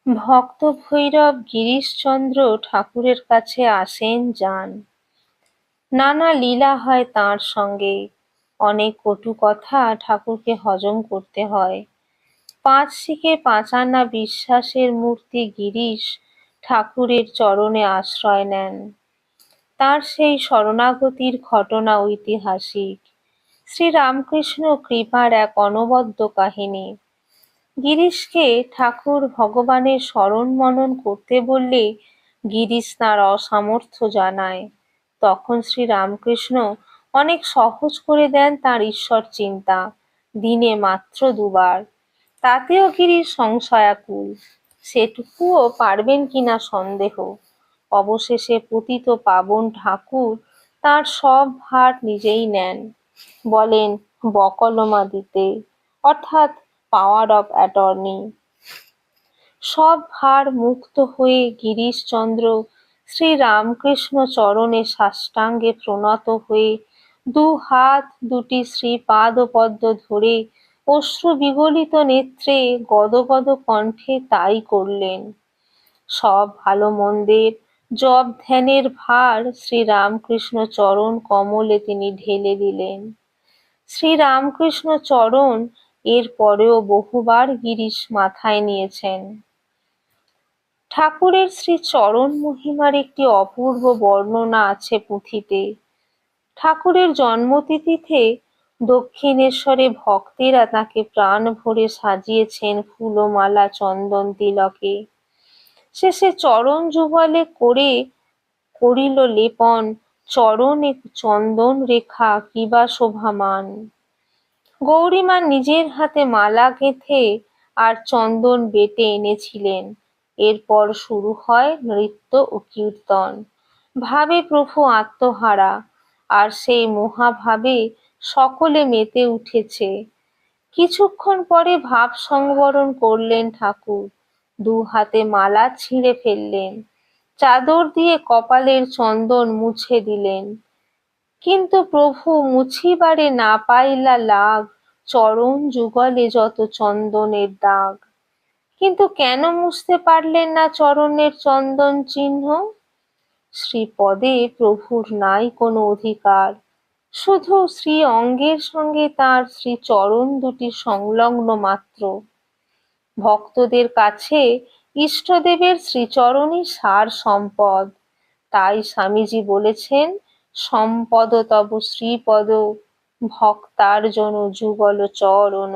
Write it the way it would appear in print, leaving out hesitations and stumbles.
ভক্ত ভৈরব গিরিশচন্দ্র ঠাকুরের কাছে আসেন যান। নানা লীলা হয় তাঁর সঙ্গে, অনেক কটু কথা ঠাকুরকে হজম করতে হয়। ৫ শিখে ৫ আনা বিশ্বাসের মূর্তি গিরিশ ঠাকুরের চরণে আশ্রয় নেন। তাঁর সেই শরণাগতির ঘটনা ঐতিহাসিক, শ্রীরামকৃষ্ণ কৃপার এক অনবদ্য কাহিনী। গিরিশকে ঠাকুর ভগবানের স্মরণ মনন করতে বললে গিরিশ তাঁর অসামর্থ্য জানায়। তখন শ্রীরামকৃষ্ণ অনেক সহজ করে দেন তাঁর ঈশ্বর চিন্তা, দিনে মাত্র ২ বার। তাতেও গিরিশ সংশয়াকুল, সেটুকুও পারবেন কিনা সন্দেহ। অবশেষে পতিত পাবন ঠাকুর তাঁর সব ভার নিজেই নেন, বলেন বকলমা দিতে, অর্থাৎ পাওয়ার অফ অ্যাটর্নি। সব ভার মুক্ত হয়ে গিরিশচন্দ্র শ্রীরামকৃষ্ণ চরণে সাষ্টাঙ্গে প্রণত হয়ে ২ হাত দুটি শ্রীপাদপদ্ম ধরে অশ্রু বিগলিত নেত্রে গদগদ কণ্ঠে তাই করলেন। সব ভালো মন্দের জপ ধ্যানের ভার শ্রীরামকৃষ্ণ চরণ কমলে তিনি ঢেলে দিলেন। শ্রীরামকৃষ্ণ চরণ এর পরেও বহুবার গিরিশ মাথায় নিয়েছেন। ঠাকুরের শ্রীচরণ মহিমার একটি অপূর্ব বর্ণনা আছে পুঁথিতে। ঠাকুরের জন্মতিথিতে দক্ষিণেশ্বরে ভক্তেরা তাঁকে প্রাণ ভরে সাজিয়েছেন ফুলমালা চন্দন তিলকে। শেষে চরণ যুগলে করে করিল লেপন, চরণে চন্দন রেখা কিবা শোভামান। গৌরীমা নিজের হাতে মালা গেঁথে আর চন্দন বেটে এনেছিলেন। এরপর শুরু হয় নৃত্য ও কীর্তন। ভাবে প্রভু আত্মহারা, আর সেই মহাভাবে সকলে মেতে উঠেছে। কিছুক্ষণ পরে ভাব সংবরণ করলেন ঠাকুর, ২ হাতে মালা ছিঁড়ে ফেললেন, চাদর দিয়ে কপালের চন্দন মুছে দিলেন। কিন্তু প্রভু মুছিবারে না পাইলা লাগ, চরণ যুগলে যত চন্দনের দাগ। কিন্তু কেন মুছতে পারলেন না চরণের চন্দন চিহ্ন? শ্রীপদে প্রভুর নাই কোনো অধিকার, শুধু শ্রী অঙ্গের সঙ্গে তাঁর শ্রীচরণ দুটি সংলগ্ন মাত্র। ভক্তদের কাছে ইষ্টদেবের শ্রীচরণই সার সম্পদ। তাই স্বামীজি বলেছেন, সম্পদ তব শ্রীপদ, ভক্তার্জন যুগল চরণ।